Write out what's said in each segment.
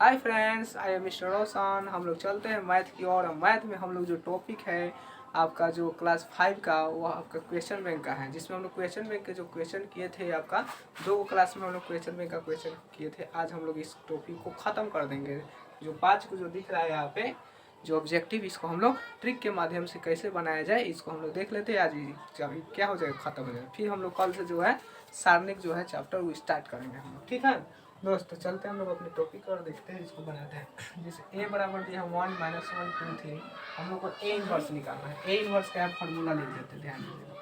Hi friends, I am mister Roshan. हम लोग चलते हैं मैथ की ओर। मैथ में हम लोग जो टॉपिक है आपका जो क्लास 5 का, वो आपका क्वेश्चन बैंक का है, जिसमें हम लोग क्वेश्चन बैंक के जो क्वेश्चन किए थे आपका 2 क्लास में हम लोग क्वेश्चन बैंक का क्वेश्चन किए थे। आज हम लोग इस टॉपिक को ख़त्म कर देंगे। जो 5 को जो दिख रहा है यहाँ पे जो ऑब्जेक्टिव, इसको हम लोग ट्रिक के माध्यम से कैसे बनाया जाए इसको हम लोग देख लेते हैं। आज क्या हो जाएगा, ख़त्म हो जाएगा। फिर हम लोग कल से जो है सारणिक जो है चैप्टर वो स्टार्ट करेंगे हम लोग। ठीक है दोस्त, चलते हैं हम लोग अपने टॉपिक और देखते हैं, इसको बनाते हैं। जैसे ए बराबर दिया 1 - 1 2 3, हम लोग को ए इनवर्स निकालना है। ए इनवर्स का फार्मूला लिख देते हैं, ध्यान दीजिएगा।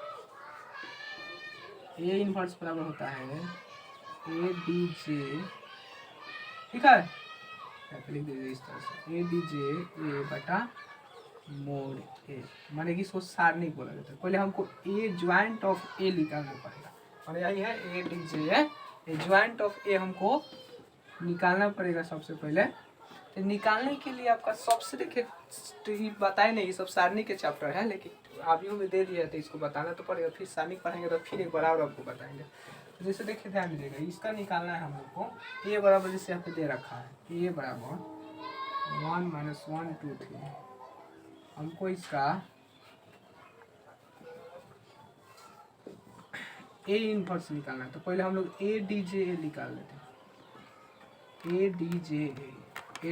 ए इनवर्स बराबर होता है ए डी जे, ठीक है, लिख दीजिए इस तरह से, ए डी जे ए बटा मोड ए, माने कि इसको सारणिक बोला जाता है। पहले हमको ए ज्वाइंट ऑफ ए निकालना पड़ेगा, माने यही है A D J A joint of A हमको निकालना पड़ेगा सबसे पहले। तो निकालने के लिए आपका सबसे देखिए, तो ये बताए नहीं, ये सब सारणी के चैप्टर है, लेकिन आवियों में दे दिया तो इसको बताना तो पड़ेगा। फिर सारणी पढ़ेंगे तो फिर एक बराबर आपको बताएंगे। तो जैसे देखिए, ध्यान दीजिएगा, इसका निकालना है हम लोग को। ए बराबर जैसे यहाँ पे दे रखा है, ए बराबर 1 - 1 2 3, हमको इसका ए इनवर्स निकालना है। तो पहले हम लोग ए डी जे ए निकाल लेते हैं। ए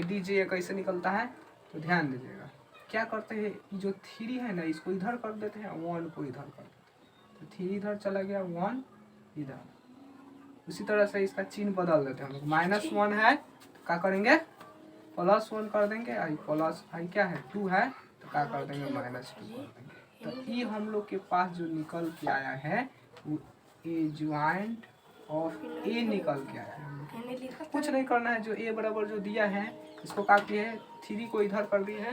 डी जे ए कैसे निकलता है, तो ध्यान दीजिएगा। क्या करते हैं, जो 3 है ना, इसको इधर कर देते हैं, 1 को इधर कर देते हैं। तो 3 इधर चला गया, 1 इधर। उसी तरह से इसका चिन्ह बदल देते हैं हम लोग। -1 है तो क्या करेंगे, +1 कर देंगे। आई प्लस आई क्या है 2 है तो क्या कर देंगे, -2 कर देंगे। तो ये हम लोग के पास जो निकल के आया है वो ए ज्वाइंट ऑफ ए निकल के आया है। कुछ नहीं करना है, जो ए बराबर जो दिया है इसको क्या किए है, 3 को इधर कर दिए है,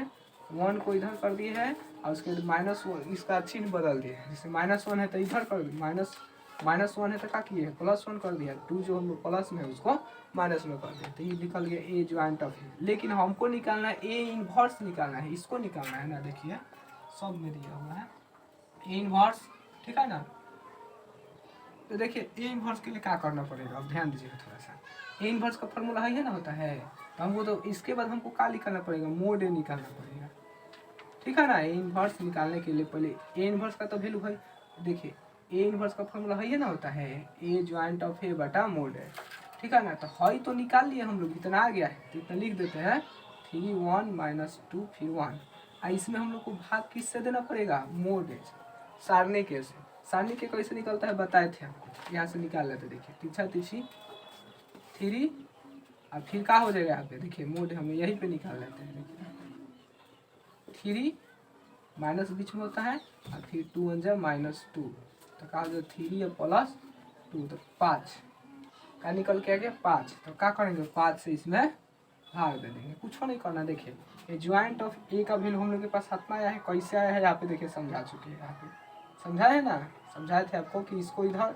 1 को इधर कर दिए है, और उसके बाद -1 इसका चिन्ह बदल दिए है। जैसे -1 है तो इधर कर दिए, -1 है तो क्या किए है, +1 कर दिया। 2 जो हम लोग प्लस में है उसको माइनस में कर दिया। तो ये निकल गया ए ज्वाइंट ऑफ ए। लेकिन हमको निकालना है ए इनवर्स निकालना है, इसको निकालना है ना। देखिए सब में दिया हुआ है ए इनवर्स, ठीक है ना। तो देखिए ए इनवर्स के लिए क्या करना पड़ेगा, अब ध्यान दीजिएगा थोड़ा सा। ए इनवर्स का फॉर्मूला है ना, होता है। तो हमको तो इसके बाद हमको क्या निकालना पड़ेगा, मोड ए निकालना पड़ेगा, ठीक है ना। ए इनवर्स निकालने के लिए पहले ए इनवर्स का तो वैल्यू है। देखिए ए इनवर्स का फॉर्मूला है ना, होता है ए ज्वाइंट ऑफ ए बटा मोड ए, ठीक है ना। तो है तो निकाल लिए हम लोग, इतना आ गया है तो इतना लिख देते हैं 3 1 - 2 फिर 1। इसमें हम लोग को भाग किससे देना पड़ेगा, मोड ए सारणी के से। सारणी के कैसे निकलता है बताए थे आपको, यहाँ से निकाल लेते। देखिए पीछा पीछी 3 और फिर क्या हो जाएगा यहाँ पे, देखिए मोड हमें यहीं पे निकाल लेते हैं। देखिए 3 माइनस बीच में होता है और फिर 2 1 -2, तो कहा जो 3 और +2 तो 5 का निकल के आ गया 5। तो क्या करेंगे, 5 से इसमें भाग दे देंगे, कुछ नहीं करना। देखिए ये ज्वाइंट ऑफ ए का वैल्यू हम लोग के पास कितना आया है, कैसे आया है, यहाँ पे देखिए समझा चुके हैं। यहाँ पे समझाए है ना, समझाए थे आपको कि इसको इधर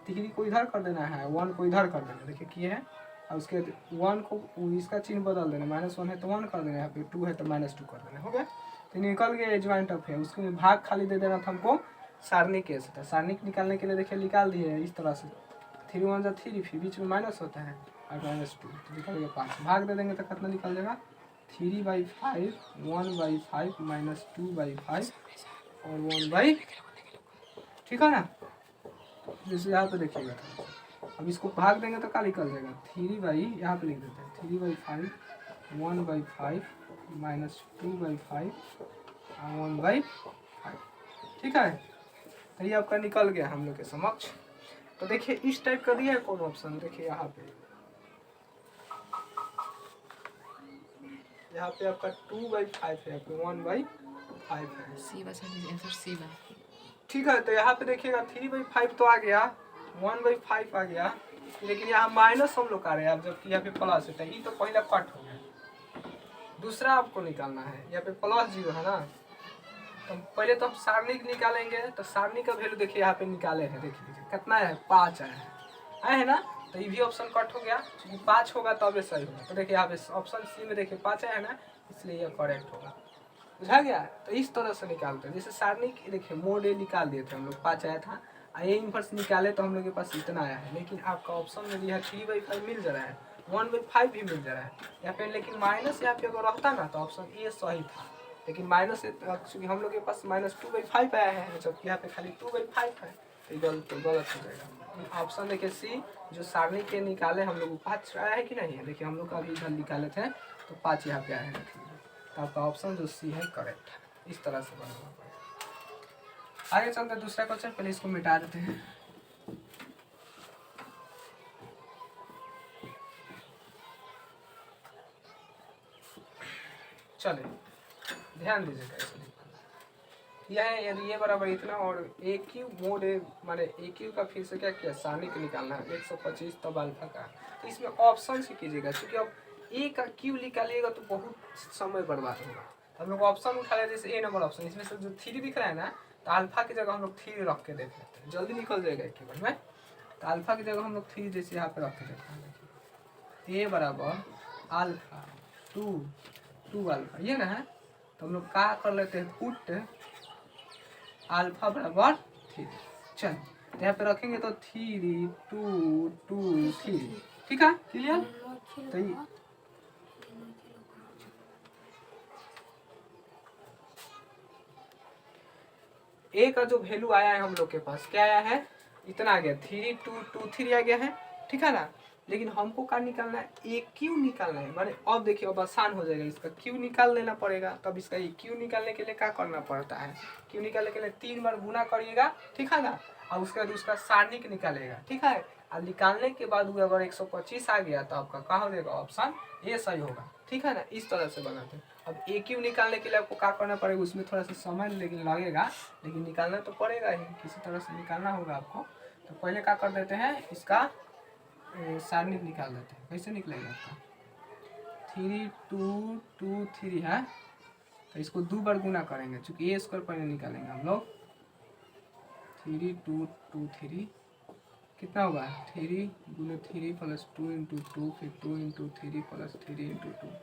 3 को इधर कर देना है, 1 को इधर कर देना। देखिए किए हैं, और उसके 1 को इसका चिन्ह बदल देना, -1 है तो 1 कर देना, यहाँ पे 2 है तो -2 कर देना, हो गया। तो निकल गया ज्वाइंट ऑफ है, उसके में भाग खाली दे देना था हमको सारणी के से। सारणी निकालने के लिए देखिए निकाल दिए इस तरह से, 3 1 3, फिर बीच में माइनस होता है और -2, तो निकल गया 5। भाग दे देंगे तो कितना निकल जाएगा, 3/5 1/5 -2/5 और 1/, ठीक है ना। जैसे यहाँ पे देखिएगा, अब इसको भाग देंगे तो क्या निकल जाएगा, 3 यहाँ पे लिख देते हैं 3/5 1/5 -2/5 और 1/5, ठीक है। तो ये आपका निकल गया हम लोग के समक्ष। तो देखिए इस टाइप का दिया है कौन ऑप्शन, देखिए यहाँ पे आपका 2/5 है, 1/5 है, सी बा। ठीक है। तो यहाँ पे देखिएगा 3/5 तो आ गया, 1/5 आ गया, लेकिन यहाँ माइनस हम लोग आ रहे हैं, जबकि यहाँ पे प्लस है। तो ये तो पहला कट हो गया, दूसरा आपको निकालना है। यहाँ पे +0 है ना, तो पहले तो हम सारणी निकालेंगे। तो सारणी का वैल्यू देखिए यहाँ पे निकाले हैं, देखिए कितना है, 5 आया है ना। तो ये भी ऑप्शन कट हो गया, क्योंकि 5 होगा तब ये सही होगा। तो देखिए यहाँ पे ऑप्शन सी में देखिए 5 आया है ना, इसलिए यह करेक्ट होगा, बुझा गया। तो इस तरह से निकालते हैं। जैसे सारणी देखिए मोड ए निकाल दिए थे हम लोग, 5 आया था, ए इनवर्स निकाले तो हम लोग के पास इतना आया है। लेकिन आपका ऑप्शन में दिया 3/5 मिल जा रहा है, 1/5 भी मिल जा रहा है यहाँ पे, लेकिन माइनस यहाँ पे अगर रहता ना तो ऑप्शन ए सही था, लेकिन माइनस चूँकि हम लोग के पास -2/5 आया है, जबकि यहाँ पे खाली 2/5 है, तो गलत हो जाएगा। ऑप्शन देखिए सी, जो सारणी के निकाले हम लोग 5 आया है कि नहीं है, देखिए हम लोग अभी इधर निकाले थे तो 5 यहाँ पे आया है, तो आपका ऑप्शन जो सी है करेक्ट है। इस तरह से बनाना पड़ेगा। आगे चलते दूसरा क्वेश्चन, पहले इसको मिटा देते हैं। चले ध्यान दीजिएगा इसमें, यह है यदि ये बराबर इतना और ए क्यू मोड ए माने ए क्यू का फिर से क्या किया, सारणी को निकालना है 125 तब अल्फा का, तो इसमें ऑप्शन से कीजिएगा, क्योंकि अब ए का क्यू निकालिएगा तो बहुत समय बर्बाद होगा। हम लोग ऑप्शन उठा लेते, जैसे ए नंबर ऑप्शन, इसमें से जो 3 दिख रहा है ना, तो अल्फा की जगह हम लोग 3 रख के देख लेते हैं, जल्दी निकल जाएगा एक बार में। तो अल्फा की जगह हम लोग 3 जैसे यहाँ पे रख के देखते हैं, ए बराबर अल्फा 2 अल्फा, ये ना है, तो हम लोग क्या कर लेते हैं, पुट अल्फा बराबर 3। चल यहाँ पे रखेंगे तो 3 2 2 3, ठीक है, क्लियर। तो ए का जो वैल्यू आया है हम लोग के पास क्या आया है, इतना आ गया 3 2 2 3 आ गया है, ठीक है ना। लेकिन हमको क्या निकालना है, ए क्यू निकालना है, माने अब देखिए अब आसान हो जाएगा, इसका क्यू निकाल लेना पड़ेगा। तब इसका ए क्यू निकालने के लिए क्या करना पड़ता है, क्यू निकालने के लिए 3 बार गुना करिएगा, ठीक है ना, और उसके बाद उसका सारणिक निकालेगा, ठीक है। और निकालने के बाद अगर 125 आ गया तो आपका क्या हो जाएगा, ऑप्शन ए सही होगा, ठीक है ना। इस तरह से बनाते हैं। अब ए क्यू निकालने के लिए आपको क्या करना पड़ेगा, उसमें थोड़ा सा समय लेकिन लगेगा, लेकिन निकालना तो पड़ेगा ही, किसी तरह से निकालना होगा आपको। तो पहले क्या कर देते हैं, इसका सारणिक निकाल देते हैं। कैसे निकलेगा आपका, 3 2 2 3 है, तो इसको 2 बार गुना करेंगे, चूँकि ए स्क्वायर पहले निकालेंगे हम लोग। 3 2 2 3 कितना होगा, 3 गुने 3 प्लस 2 इंटू 2, फिर 2 into 3 plus 3 into 2,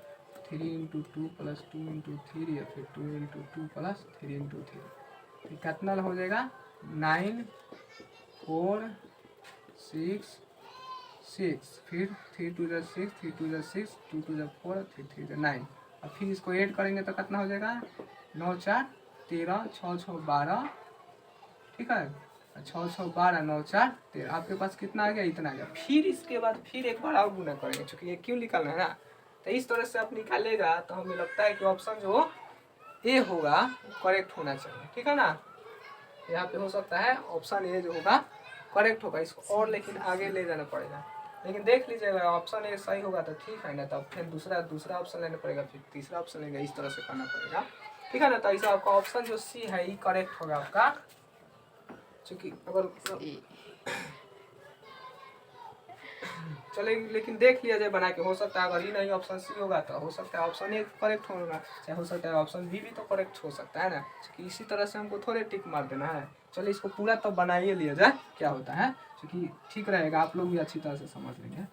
3 into 2 plus 2 into 3, या फिर 2 इंटू 2 प्लस 3 इंटू 3, कितना हो जाएगा 9 4 6 6, फिर 3 2 6, 3 2 6, 2 2 4, 3 3 9, और फिर इसको ऐड करेंगे तो कितना हो जाएगा 9 4 13, 6 6 12, ठीक है, 6 6 12 9 4 13, आपके पास कितना आ गया, इतना आ गया। फिर इसके बाद फिर एक बार और गुना करेंगे, क्योंकि ये क्यों निकालना है ना, तो इस तरह से आप निकालेगा तो हमें लगता है कि ऑप्शन जो ए होगा करेक्ट होना चाहिए, ठीक है ना। यहाँ पे हो सकता है ऑप्शन ए जो होगा करेक्ट होगा, इसको और लेकिन आगे ले जाना पड़ेगा, लेकिन देख लीजिएगा ऑप्शन ए सही होगा तो ठीक है ना, तब फिर दूसरा ऑप्शन लेना पड़ेगा, फिर तीसरा ऑप्शन लेगा, इस तरह से करना पड़ेगा, ठीक है ना। तो ऐसा आपका ऑप्शन जो सी है ये करेक्ट होगा आपका, क्योंकि अगर चले, लेकिन देख लिया जाए बना के, हो सकता है अगर ये नहीं ऑप्शन सी होगा तो हो सकता है ऑप्शन ए करेक्ट होगा, चाहे हो सकता है ऑप्शन बी भी तो करेक्ट हो सकता है ना, क्योंकि इसी तरह से हमको थोड़े टिक मार देना है। चलिए इसको पूरा तो बनाइए लिया जाए क्या होता है, क्योंकि ठीक रहेगा, आप लोग भी अच्छी तरह से समझ लेंगे।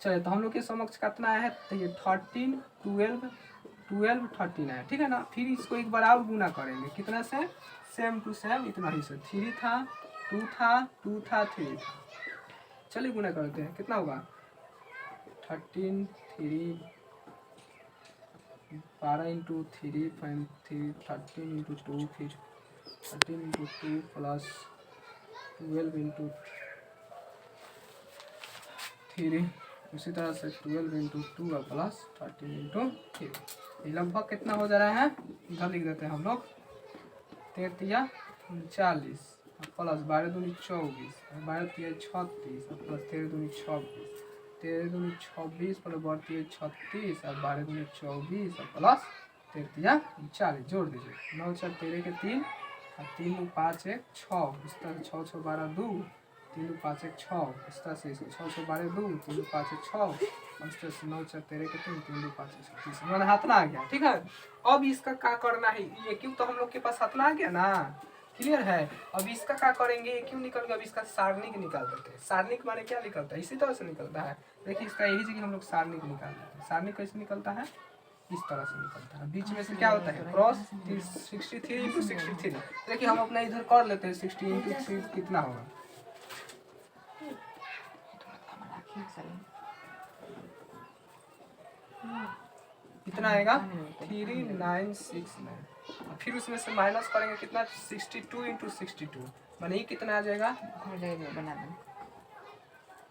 चलिए तो हम लोग के समक्ष कितना आया है, तो ये 13 12 12 13 है, ठीक है ना। फिर इसको एक बार और गुना करेंगे, कितना से, सेम टू सेम इतना ही से, 3 था 2 था 2 था 3 था। चलिए गुना करते हैं, कितना होगा 13 3 12 इंटू 3 13 इंटू 2, फिर 13 इंटू 2 प्लस 12 इंटू 3, उसी तरह से 12 इंटू 2 और प्लस 13 इंटू 3, ये लगभग कितना हो जा रहा है, इधर लिख देते हैं हम लोग 13 39 प्लस 12 दूनी 24, 12 3 36, प्लस 13 दूनी 26, 13 दूनी 26 प्लस 12 36, और 12 दूनी 24, और प्लस 13 40, जोड़ दीजिए 9 4 13 के 3, और 3 2 5 1 6, इस तरह 6 6 12 2, 3 2 5 1 6, इस तरह से 6 6 12 2, 3 2 5 1 6, इस तरह से 9 4 13 के 3, 3 2 5 1 36, हमारा हाथना आ गया, ठीक है। अब इसका क्या करना है, ये क्यों तो हम लोग के पास हाथना आ गया ना, क्लियर है। अब इसका क्या करेंगे, क्यों निकल गया, अब इसका सारणिक निकाल देते हैं। सारणिक माने क्या निकलता है, इसी तरह से निकलता है, देखिए इसका यही जगह हम लोग सारणिक निकाल देते हैं। सारणिक कैसे निकलता है, इस तरह से निकलता है, बीच में से क्या होता है क्रॉस, 63 इंटू 63, देखिए हम अपना इधर कर लेते हैं, 60 इंटू 3 कितना होगा, कितना आएगा 3969। फिर उसमें से माइनस करेंगे कितना 62 इंटू 62 माने ये कितना आ जाएगा हो जाएगा बना देना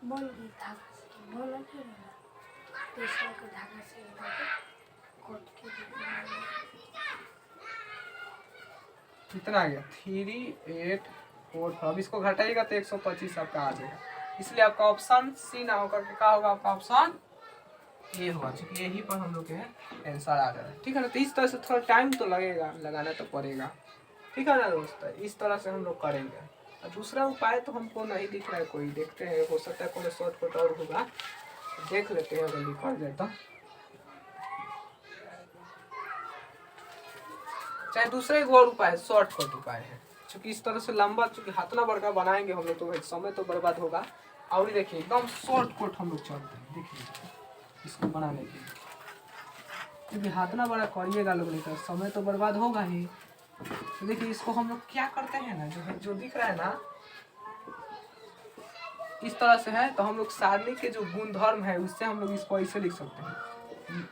बोल की धागा से बोला क्यों ना तीसरा का धागा से कोट के कितना आ गया 3844। अब इसको घटाइएगा तो 125 आपका आ जाएगा। इसलिए आपका ऑप्शन सी ना होकर के क्या होगा आपका ऑप्शन ये होगा, क्योंकि यही पर हम लोग के आंसर आ जा रहा है। ठीक है ना, तो इस तरह से थोड़ा टाइम तो लगेगा, लगाना तो पड़ेगा। ठीक है ना दोस्त, इस तरह से हम लोग करेंगे। और दूसरा उपाय तो हमको नहीं दिख रहा है कोई, देखते हैं हो सकता है कोई शॉर्टकट और होगा, देख लेते हैं अगर निकल जाए तो। चाहे दूसरा एक और उपाय शॉर्टकट उपाय है, क्योंकि इस तरह से लंबा चूंकि हाथना बड़का बनाएंगे हम लोग तो समय तो बर्बाद होगा। और देखिए एकदम शॉर्टकट हम लोग चलते हैं, देखिए इसको बनाने के लिए, क्योंकि हाथना बड़ा करिएगा लोग नहीं तो समय तो बर्बाद होगा ही। तो देखिए इसको हम लोग क्या करते हैं ना, जो दिख रहा है ना इस तरह से है, तो हम लोग सारणी के जो गुणधर्म है उससे हम लोग इसको ऐसे लिख सकते हैं।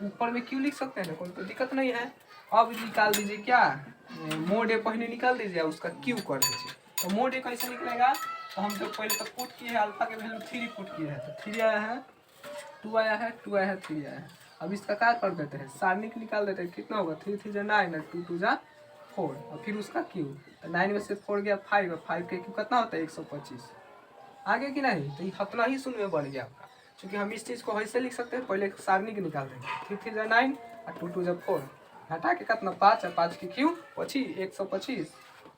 ऊपर में क्यों लिख सकते हैं ना, कोई दिक्कत नहीं है। अब निकाल दीजिए क्या मोड ए पहले निकाल दीजिए, उसका क्यू कर दीजिए। तो मोड ए कैसे निकलेगा, तो हम जो पहले तो पुट किए हैं अल्फा के वैल्यू 3 पुट किए हैं, तो 3 आया है, 2 आया है, 2 आया है, 3 आया है। अब इसका क्या कर देते हैं सारणी को निकाल देते हैं, कितना होगा 3 3 जा 9 और 2 2 जा 4 और फिर उसका क्यू, तो 9 में से 4 गया 5 और 5 के क्यू कितना होता है 125 आगे कि नहीं। तो ये हतना ही शून्य में बन गया आपका, क्योंकि हम इस चीज़ को ऐसे लिख सकते हैं, पहले सारणी को निकाल देंगे 3 3 जा 9 और 2 2 जा 4 हटा के कितना 5 और 5 की क्यू 125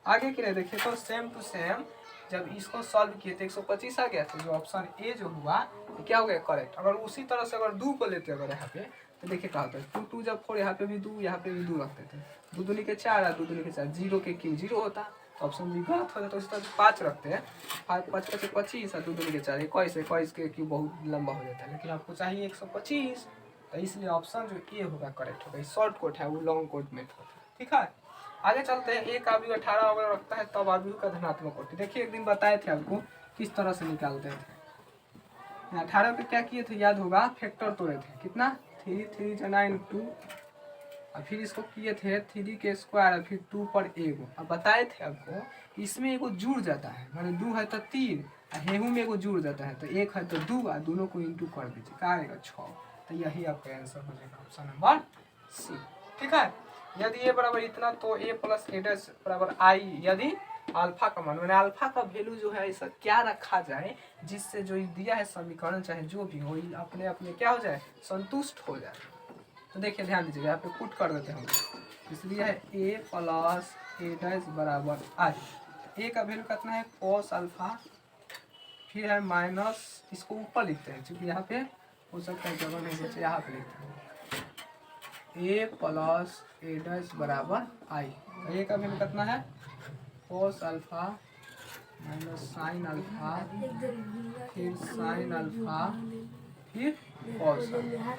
आगे कि नहीं। देखिए तो सेम टू सेम जब इसको सॉल्व किए तो 125 आ गया, तो जो ऑप्शन ए जो हुआ तो क्या हो गया करेक्ट। अगर उसी तरह से अगर 2 को लेते अगर यहाँ पे तो देखिए क्या होता है 2 2 जब 4 यहाँ पे भी 2 यहाँ पे भी 2 रखते थे, 2 दूनी के 4 और 2 दूनी के 4 जीरो के क्यू 0 होता, तो ऑप्शन भी गलत हो जाता। उसी तरह 5 रखते हैं 5 5 5 25 और 2 दूनी के 4 21 के क्यू बहुत लंबा हो जाता है, लेकिन आपको चाहिए 125, तो इसलिए ऑप्शन जो ए होगा करेक्ट होगा। शॉर्ट कोट है वो लॉन्ग कोट में होता है। ठीक है आगे चलते हैं। एक आयु 18 अगर रखता है तब आयु का धनात्मक कोटि। देखिए एक दिन बताए थे आपको किस तरह से निकालते थे। 18 पे क्या किए थे याद होगा, फैक्टर तोड़े थे, कितना 3 3 जा 9 2 और फिर इसको किए थे 3 के स्क्वायर और फिर 2 पर एगो। अब बताए थे आपको इसमें एगो जुड़ जाता है, माने 2 है तो 3 और हेहू में एगो जुड़ जाता है, तो 1 है तो 2 और दोनों को इंटू कर दीजिए, क्या आएगा 6। तो यही आपका आंसर हो जाएगा ऑप्शन नंबर सी। ठीक है, यदि ए बराबर इतना तो ए प्लस ए डैश बराबर आई, यदि अल्फा का मान मैंने अल्फा का वैल्यू जो है ऐसा क्या रखा जाए जिससे जो दिया है समीकरण चाहे जो भी हो अपने अपने क्या हो जाए संतुष्ट हो जाए। तो देखिए ध्यान दीजिए यहाँ पे पुट कर देते हैं हम, इसलिए है ए प्लस ए डैश बराबर आई। ए का वैल्यू कितना है cos अल्फा, फिर है माइनस, इसको ऊपर लिखते हैं क्योंकि यहाँ पे हो सकता है जगह नहीं बचे, यहाँ पे लिखते हैं ए प्लस ए डैश बराबर आई। ए का वैल्यू कितना है cos alpha minus sine alpha फिर साइन अल्फा फिर cos अल्फा।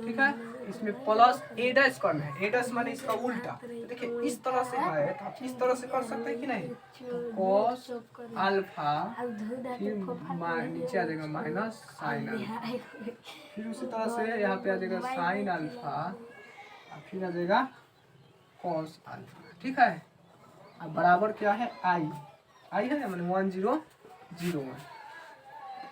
ठीक है, इसमें प्लस ए डैश करना है, ए डैश माने इसका उल्टा। तो देखिए इस तरह से है तो आप इस तरह से कर सकते हैं कि नहीं, तो cos अल्फा फिर नीचे आ जाएगा माइनस साइन अल्फा, फिर उसी तरह से यहाँ पे आ जाएगा साइन अल्फा फिर आ जाएगा cos अल्फा। ठीक है, अब बराबर क्या है आई, आई है मैंने 1001।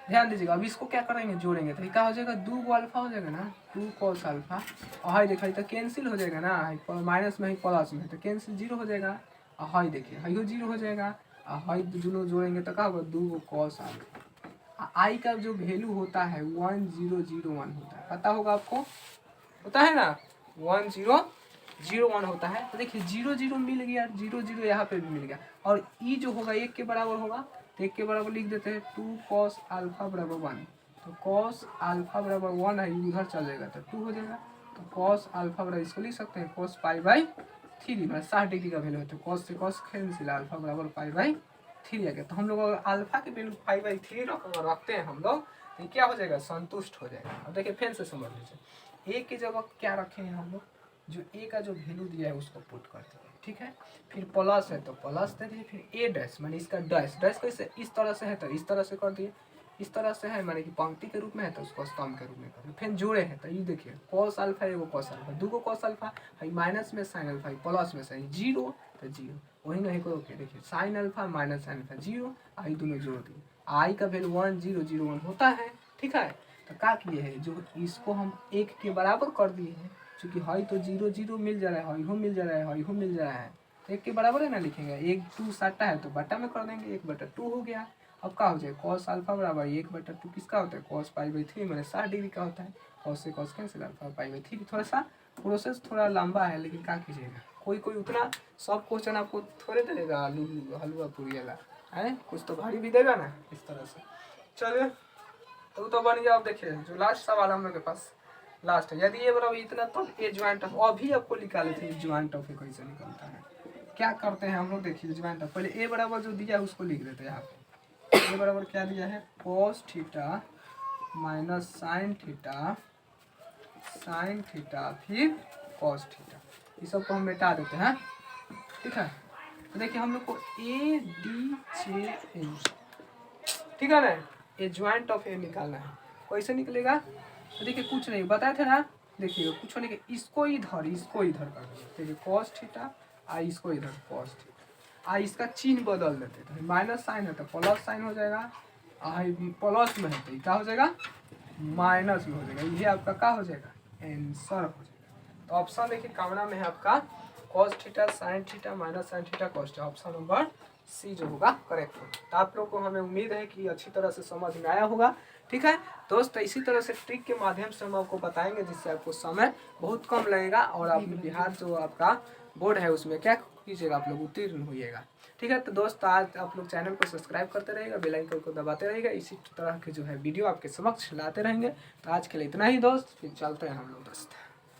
ध्यान दीजिएगा अब इसको क्या करेंगे जोड़ेंगे तो क्या हो जाएगा 2 गो अल्फा हो जाएगा ना 2 cos अल्फा और हाई देखा तो कैंसिल हो जाएगा ना, माइनस में ही प्लस में तो कैंसिल 0 हो जाएगा और हाई देखिए हाई 0 हो जाएगा और हाई दोनों जोड़ेंगे तो क्या होगा 2 गो cos अल्फा। आई का जो वैल्यू होता है 1001 होता है, पता होगा आपको, होता है ना 1001 होता है। तो देखिए 0 0 मिल गया, 0 0 यहाँ पे भी मिल गया और ई जो होगा 1 के बराबर होगा, तो 1 के बराबर लिख देते हैं 2 cos अल्फा बराबर 1, तो cos अल्फा बराबर 1 है उधर चल जाएगा तो 2 हो जाएगा, तो cos अल्फा बराबर इसको लिख सकते हैं cos पाई बाई 3 मतलब 60 डिग्री का वैल्यू है, तो cos से cos कैंसिल अल्फा बराबर पाई बाई 3 आ गया। तो हम लोग अगर अल्फा की वैल्यू पाई बाई 3 रखते हैं हम लोग तो क्या हो जाएगा संतुष्ट हो जाएगा। अब देखिए फिर से समझ लीजिए ए की जगह क्या रखे हैं हम लोग, जो ए का जो वैल्यू दिया है उसको पुट करते हैं। ठीक है, फिर प्लस है तो प्लस दे दिए, फिर ए डैश माने इसका डैश डैश कैसे इस तरह से है तो इस तरह से कर दिए, इस तरह से है, माने कि पंक्ति के रूप में है तो उसको स्तंभ के रूप में करें। फिर जोड़े हैं तो ये देखिए कॉस अल्फा एगो कॉस अल्फा, दूगो कॉस अल्फा है, माइनस में साइन अल्फा, प्लस में साइन जीरो तो जीरो, वही नहीं को ओके देखिए sine alpha minus sine alpha zero, आई दोनों जोड़ दिए, आई का वैल्यू 1 0 0 1 होता है। ठीक है, तो क्या किए हैं, जो इसको हम 1 के बराबर कर दिए हैं, चूँकि हई तो 0 0 मिल जा रहा है, हई हो मिल जा रहा है, हई हो मिल जा रहा है, तो 1 के बराबर है ना लिखेंगे, 1 2 साटा है तो बटा में कर देंगे, 1/2 हो गया। अब क्या हो जाएगा, कॉस अल्फा बराबर 1/2 किसका होता है, कॉस π/3 मैंने 60 डिग्री का होता है, कॉस से कॉस कैंसिल, अल्फा π/3। थोड़ा सा प्रोसेस थोड़ा लंबा है, लेकिन क्या कीजिएगा, कोई कोई उतना सब क्वेश्चन आपको थोड़े देगा हलवा पूरी वाला है, कुछ तो भारी भी देगा ना इस तरह से। चलिए तो बन गया। अब देखिए जो लास्ट सवाल हम लोग के पास लास्ट है, यदि ये बराबर इतना तो ए ज्वाइंट ऑफ, अभी आपको निकाले थे ज्वाइंट ऑफ कैसे निकलता है, क्या करते हैं हम लोग, देखिए ज्वाइंट ऑफ पहले ए बराबर जो दिया है उसको लिख देते हैं यहाँ पे। ए बराबर क्या दिया है, cos theta minus sine theta फिर कॉस थीटा, ये सब को हम मिटा देते हैं। ठीक है, तो देखिए हम लोग को ए डी जे ए, ठीक है ना, ये ज्वाइंट ऑफ ए निकालना है, कैसे निकलेगा, तो देखिए कुछ नहीं बताए थे ना, देखिए कुछ नहीं, इसको इधर कर देंगे, देखिए कॉस थीटा आ इसको इधर कॉस थीटा, आ इसका चिन्ह बदल देते हैं, माइनस साइन है तो प्लस साइन हो जाएगा, प्लस में है तो क्या हो जाएगा, माइनस में हो जाएगा, ये आपका क्या हो जाएगा, आंसर हो जाएगा। तो ऑप्शन देखिए कामना में है आपका cos theta sine theta minus sine theta cos theta, option number C जो होगा करेक्ट होगा। तो आप लोग को हमें उम्मीद है कि अच्छी तरह से समझ में आया होगा। ठीक है दोस्त, इसी तरह से ट्रिक के माध्यम से हम आपको बताएंगे जिससे आपको समय बहुत कम लगेगा और आप बिहार जो आपका बोर्ड है उसमें क्या कीजिएगा, आप लोग उत्तीर्ण होइएगा। ठीक है, तो दोस्त आज आप लोग चैनल को सब्सक्राइब करते रहिएगा, बेल आइकन को दबाते रहिएगा, इसी तरह के जो है वीडियो आपके समक्ष लाते रहेंगे। तो आज के लिए इतना ही दोस्त, फिर चलते हैं हम लोग दोस्त।